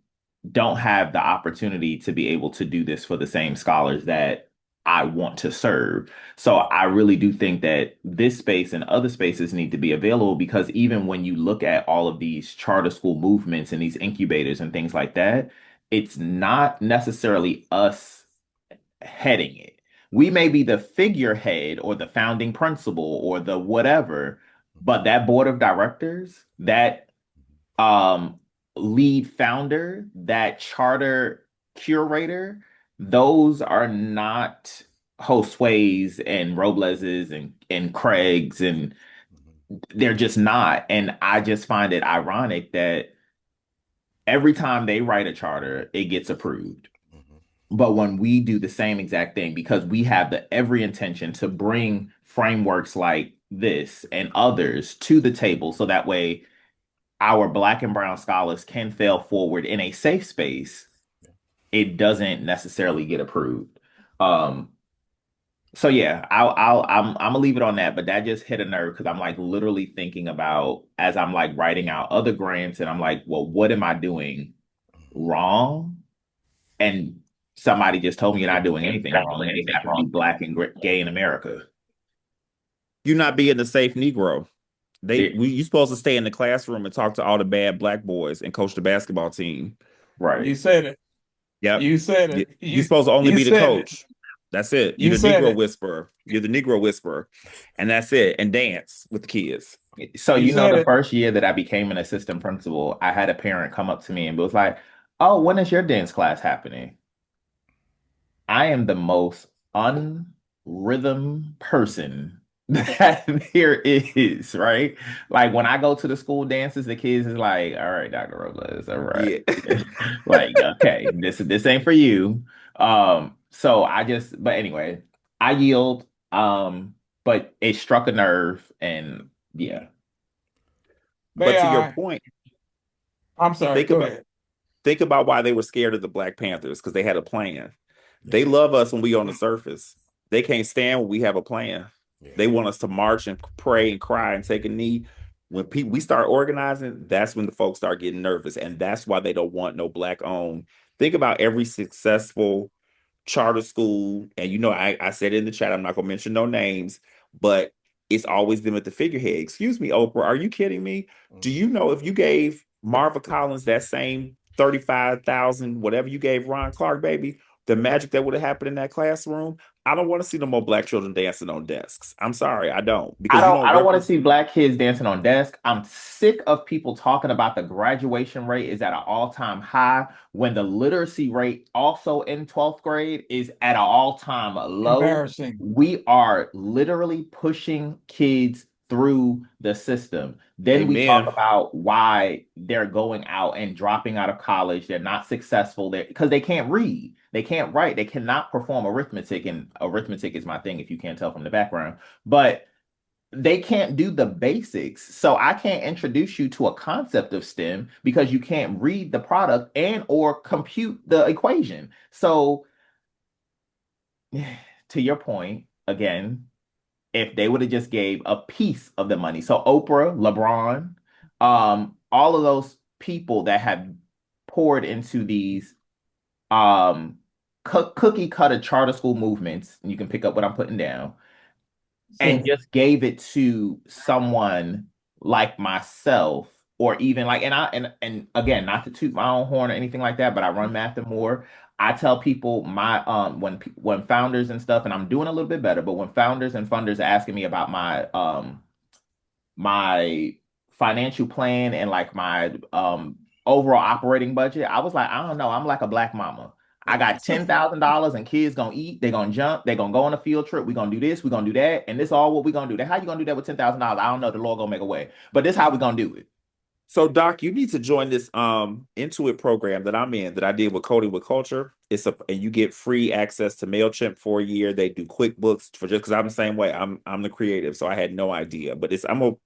don't have the opportunity to be able to do this for the same scholars that I want to serve. So I really do think that this space and other spaces need to be available, because even when you look at all of these charter school movements and these incubators and things like that, it's not necessarily us heading it. We may be the figurehead or the founding principal or the whatever, but that board of directors, that um lead founder, that charter curator, those are not Josue's and Robleses and Craig's, and they're just not. And I just find it ironic that every time they write a charter, it gets approved. But when we do the same exact thing, because we have the every intention to bring frameworks like this and others to the table, so that way our Black and brown scholars can fail forward in a safe space, it doesn't necessarily get approved. Um, so yeah, I'm gonna leave it on that, but that just hit a nerve because I'm like literally thinking about, as I'm like writing out other grants, and I'm like, well, what am I doing wrong? And somebody just told me you're not doing anything wrong. You just happen to be Black and gay in America. You not being the safe Negro. It, You supposed to stay in the classroom and talk to all the bad Black boys and coach the basketball team. right. You said it. Yep. You said You, it. you supposed to only You be the said it. coach. That's it. You You're the said Negro it. whisperer. You're the Negro whisperer. And that's it. And dance with the kids. So, You said the it. first year that I became an assistant principal, I had a parent come up to me and was like, "Oh, when is your dance class happening?" I am the most unrhythm person that there is, right? Like when I go to the school dances, the kids is like, "All right, Dr. Robles, all right." Yeah. Like, okay, this ain't for you. So but anyway, I yield. But it struck a nerve, and yeah. But May to your I? point, I'm sorry. think Go about ahead. think about why they were scared of the Black Panthers, because they had a plan. They love us when we on the surface. They can't stand when we have a plan. They want us to march and pray and cry and take a knee. When we start organizing, that's when the folks start getting nervous, and that's why they don't want no Black owned. Think about every successful charter school, and I said in the chat, I'm not gonna mention no names, but it's always them at the figurehead. Excuse me, Oprah, are you kidding me? Do you know if you gave Marva Collins that same 35,000, whatever you gave Ron Clark, baby, the magic that would have happened in that classroom? I don't want to see no more Black children dancing on desks. I'm sorry, I don't, I because you don't don't I don't want to represent. see Black kids dancing on desk. I'm sick of people talking about the graduation rate is at an all-time high when the literacy rate also in 12th grade is at an all-time low. Embarrassing. We are literally pushing kids through the system. Then we talk Amen. about why they're going out and dropping out of college. They're not successful there because they can't read, they can't write, they cannot perform arithmetic. And arithmetic is my thing, if you can't tell from the background. But they can't do the basics. So I can't introduce you to a concept of STEM because you can't read the product and or compute the equation. So to your point, again, if they would have just gave a piece of the money. So Oprah, LeBron, all of those people that have poured into these um cookie cutter charter school movements, and you can pick up what I'm putting down, and So just gave it to someone like myself, or even like, and and again, not to toot my own horn or anything like that, but I run Math and More. I tell people my when founders and stuff, and I'm doing a little bit better, but when founders and funders are asking me about my financial plan and like my overall operating budget, I was like, I don't know. I'm like a black mama. I got $10,000 and kids gonna eat, they gonna jump, they gonna go on a field trip, we gonna do this, we gonna do that, and this all what we gonna do. Then how you gonna do that with $10,000? I don't know. The Lord gonna make a way. But this how we gonna do it. So, Doc, you need to join this Intuit program that I'm in that I did with Coding with Culture. And you get free access to MailChimp for a year. They do QuickBooks for just because I'm the same way. I'm the creative, so I had no idea. But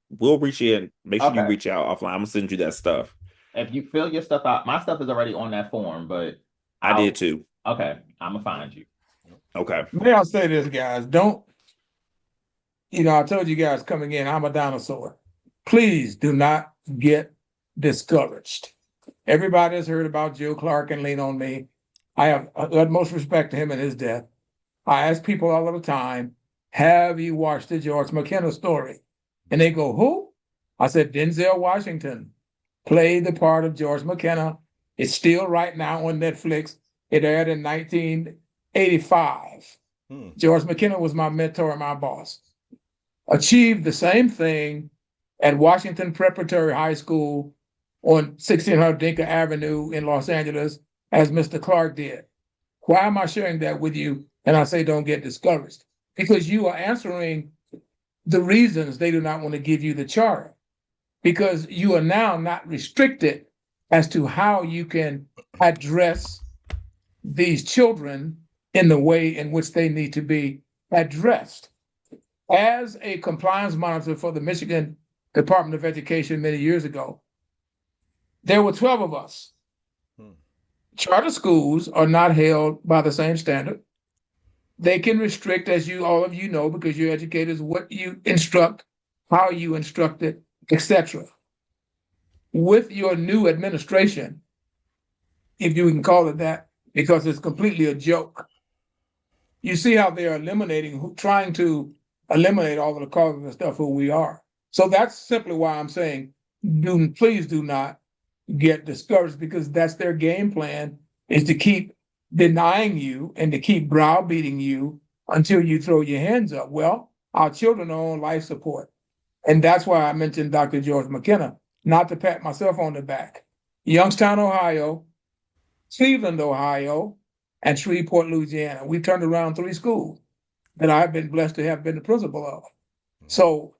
we'll reach in. Make sure you Okay. reach out offline. I'm gonna send you that stuff. If you fill your stuff out, my stuff is already on that form, but I did too. Okay, I'm gonna find you. Okay. may I say this, guys? Don't, I told you guys coming in, I'm a dinosaur. Please do not get discouraged. Everybody has heard about Joe Clark and Lean on Me. I have utmost respect to him and his death. I ask people all the time, have you watched the George McKenna story? And they go, who? I said, Denzel Washington played the part of George McKenna. It's still right now on Netflix. It aired in 1985. George McKenna was my mentor and my boss. Achieved the same thing at Washington Preparatory High School on 1600 Dinka Avenue in Los Angeles as Mr. Clark did. Why am I sharing that with you? And I say, don't get discouraged, because you are answering the reasons they do not want to give you the charter, because you are now not restricted as to how you can address these children in the way in which they need to be addressed. As a compliance monitor for the Michigan Department of Education many years ago, there were 12 of us. Charter schools are not held by the same standard. They can restrict, as all of you know, because you're educators, what you instruct, how you instruct it, etc. With your new administration, if you can call it that, because it's completely a joke, you see how they're trying to eliminate all of the causes and stuff who we are. So that's simply why I'm saying, please do not get discouraged, because that's their game plan, is to keep denying you and to keep browbeating you until you throw your hands up. Well, our children are on life support. And that's why I mentioned Dr. George McKenna, not to pat myself on the back. Youngstown, Ohio, Cleveland, Ohio, and Shreveport, Louisiana. We turned around 3 schools that I've been blessed to have been the principal of. So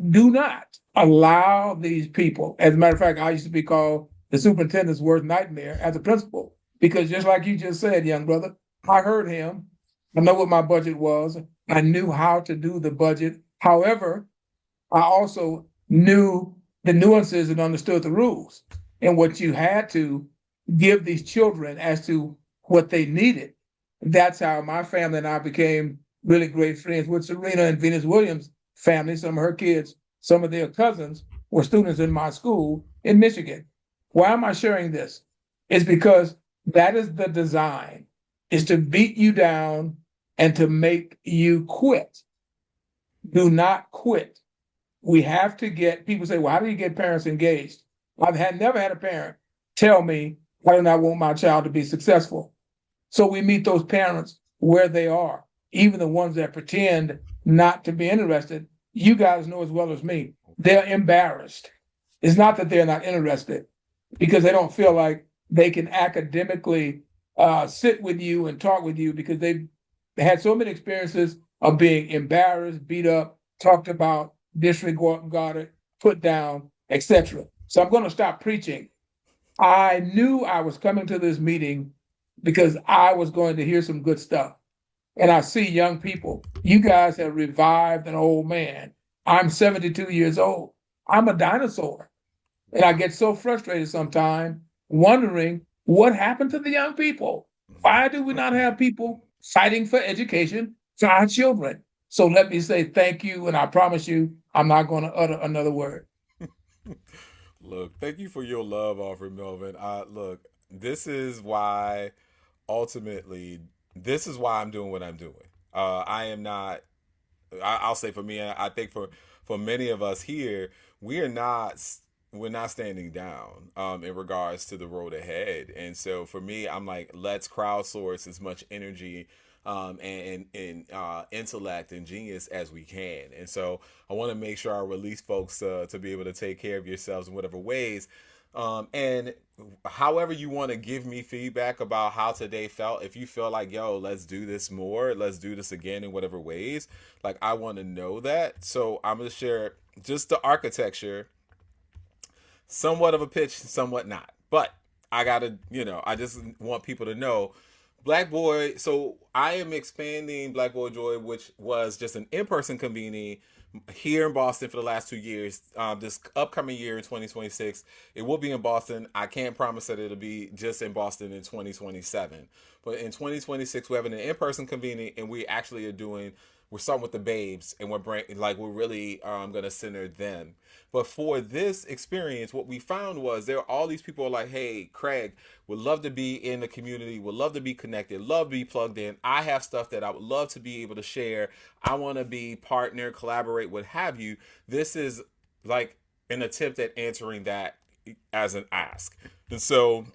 do not allow these people. As a matter of fact, I used to be called the superintendent's worst nightmare as a principal, because just like you just said, young brother, I heard him. I know what my budget was. I knew how to do the budget. However, I also knew the nuances and understood the rules and what you had to give these children as to what they needed. That's how my family and I became really great friends with Serena and Venus Williams' family. Some of her kids, some of their cousins were students in my school in Michigan. Why am I sharing this? It's because that is the design, is to beat you down and to make you quit. Do not quit. We have to get, people say, well, how do you get parents engaged? I've never had a parent tell me, I do not want my child to be successful. So we meet those parents where they are, even the ones that pretend not to be interested. You guys know as well as me, they're embarrassed. It's not that they're not interested, because they don't feel like they can academically sit with you and talk with you, because they've had so many experiences of being embarrassed, beat up, talked about, disregarded, put down, etc. So I'm going to stop preaching. I knew I was coming to this meeting because I was going to hear some good stuff. And I see young people. You guys have revived an old man. I'm 72 years old. I'm a dinosaur. And I get so frustrated sometimes, wondering what happened to the young people. Why do we not have people fighting for education for our children? So let me say thank you, and I promise you, I'm not going to utter another word. Look, thank you for your love offering, Melvin. Look, this is why ultimately, this is why I'm doing what I'm doing. I am not. I'll say for me, I think for many of us here, we are not we're not standing down in regards to the road ahead. And so for me, I'm like, let's crowdsource as much energy and intellect and genius as we can. And so I want to make sure I release folks to be able to take care of yourselves in whatever ways. And however you want to give me feedback about how today felt, if you feel like, yo, let's do this more, let's do this again in whatever ways, like I want to know that. So I'm going to share just the architecture, somewhat of a pitch, somewhat not. But I got to, I just want people to know Black Boy. So I am expanding Black Boy Joy, which was just an in-person convening here in Boston for the last 2 years. This upcoming year in 2026, it will be in Boston. I can't promise that it'll be just in Boston in 2027. But in 2026, we're having an in-person convening, and we actually we're starting with the babes, and we're really going to center them. But for this experience, what we found was there are all these people like, hey, Craig, would love to be in the community, would love to be connected, love to be plugged in. I have stuff that I would love to be able to share. I want to be partner, collaborate, what have you. This is like an attempt at answering that as an ask. And so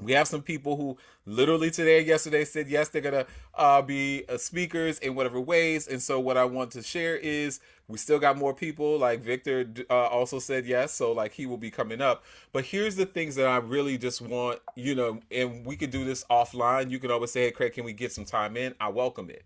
we have some people who literally today or yesterday said yes, they're going to be speakers in whatever ways. And so what I want to share is we still got more people. Like Victor also said yes, so like he will be coming up. But here's the things that I really just want, and we could do this offline. You can always say, hey, Craig, can we get some time in? I welcome it.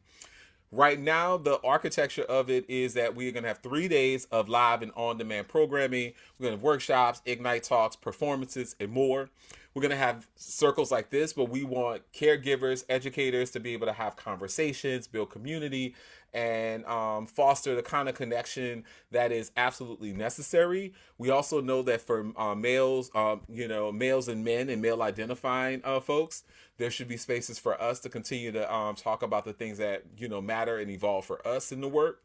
Right now, the architecture of it is that we're going to have 3 days of live and on-demand programming. We're going to have workshops, Ignite talks, performances, and more. We're going to have circles like this, but we want caregivers, educators to be able to have conversations, build community, and foster the kind of connection that is absolutely necessary. We also know that for males, males and men and male identifying folks, there should be spaces for us to continue to talk about the things that, matter and evolve for us in the work.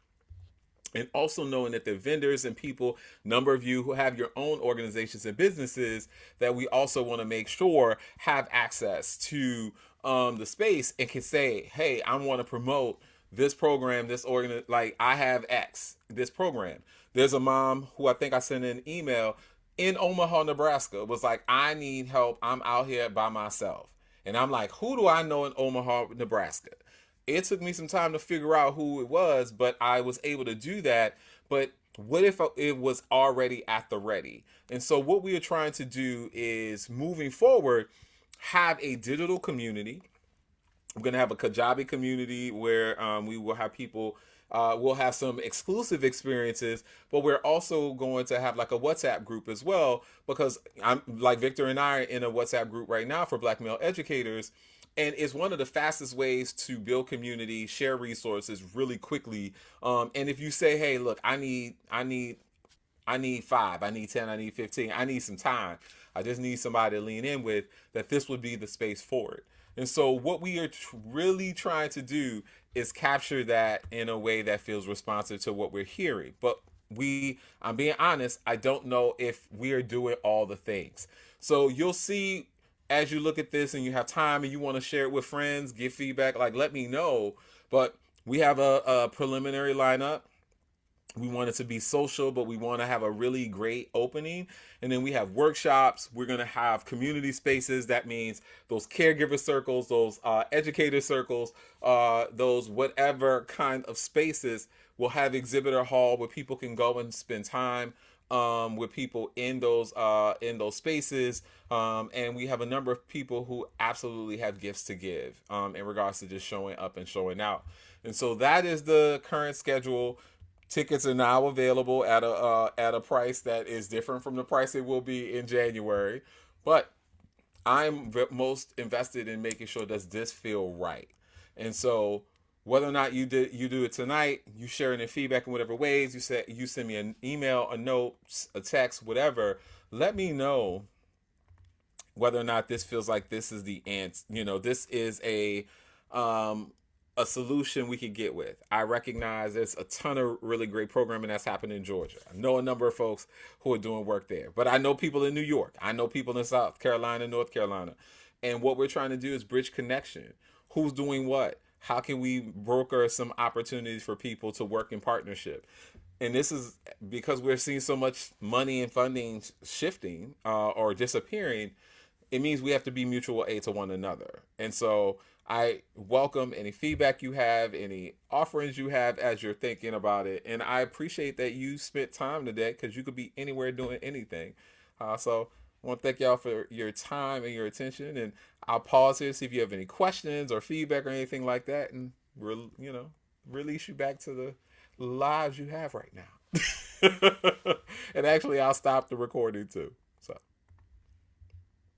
And also knowing that the vendors and people, number of you who have your own organizations and businesses, that we also want to make sure have access to the space and can say, hey, I want to promote this program, like I have X, this program. There's a mom who I think I sent an email in Omaha, Nebraska, was like, I need help. I'm out here by myself. And I'm like, who do I know in Omaha, Nebraska? It took me some time to figure out who it was, but I was able to do that. But what if it was already at the ready? And so what we are trying to do is, moving forward, have a digital community. We're going to have a Kajabi community where we will have people, we'll have some exclusive experiences, but we're also going to have like a WhatsApp group as well, because I'm like Victor and I are in a WhatsApp group right now for Black male educators. And it's one of the fastest ways to build community, share resources really quickly. And if you say, hey, look, I need 5, I need 10, I need 15, I need some time, I just need somebody to lean in with, that this would be the space for it. And so what we are really trying to do is capture that in a way that feels responsive to what we're hearing. But I'm being honest, I don't know if we are doing all the things. So you'll see as you look at this and you have time and you want to share it with friends, give feedback, like let me know. But we have a preliminary lineup. We want it to be social, but we want to have a really great opening. And then we have workshops. We're going to have community spaces. That means those caregiver circles, those educator circles, those whatever kind of spaces. We'll have exhibitor hall where people can go and spend time with people in those spaces. And we have a number of people who absolutely have gifts to give in regards to just showing up and showing out. And so that is the current schedule. Tickets are now available at a price that is different from the price it will be in January. But I'm most invested in making sure does this feel right. And so whether or not you do it tonight, you sharing the feedback in whatever ways, you send me an email, a note, a text, whatever, let me know whether or not this feels like this is the answer. This is a solution we could get with. I recognize there's a ton of really great programming that's happening in Georgia. I know a number of folks who are doing work there, but I know people in New York. I know people in South Carolina, North Carolina. And what we're trying to do is bridge connection. Who's doing what? How can we broker some opportunities for people to work in partnership? And this is because we're seeing so much money and funding shifting or disappearing. It means we have to be mutual aid to one another. And so I welcome any feedback you have, any offerings you have as you're thinking about it. And I appreciate that you spent time today, because you could be anywhere doing anything. So I want to thank y'all for your time and your attention. And I'll pause here, see if you have any questions or feedback or anything like that, and release you back to the lives you have right now. And actually, I'll stop the recording too.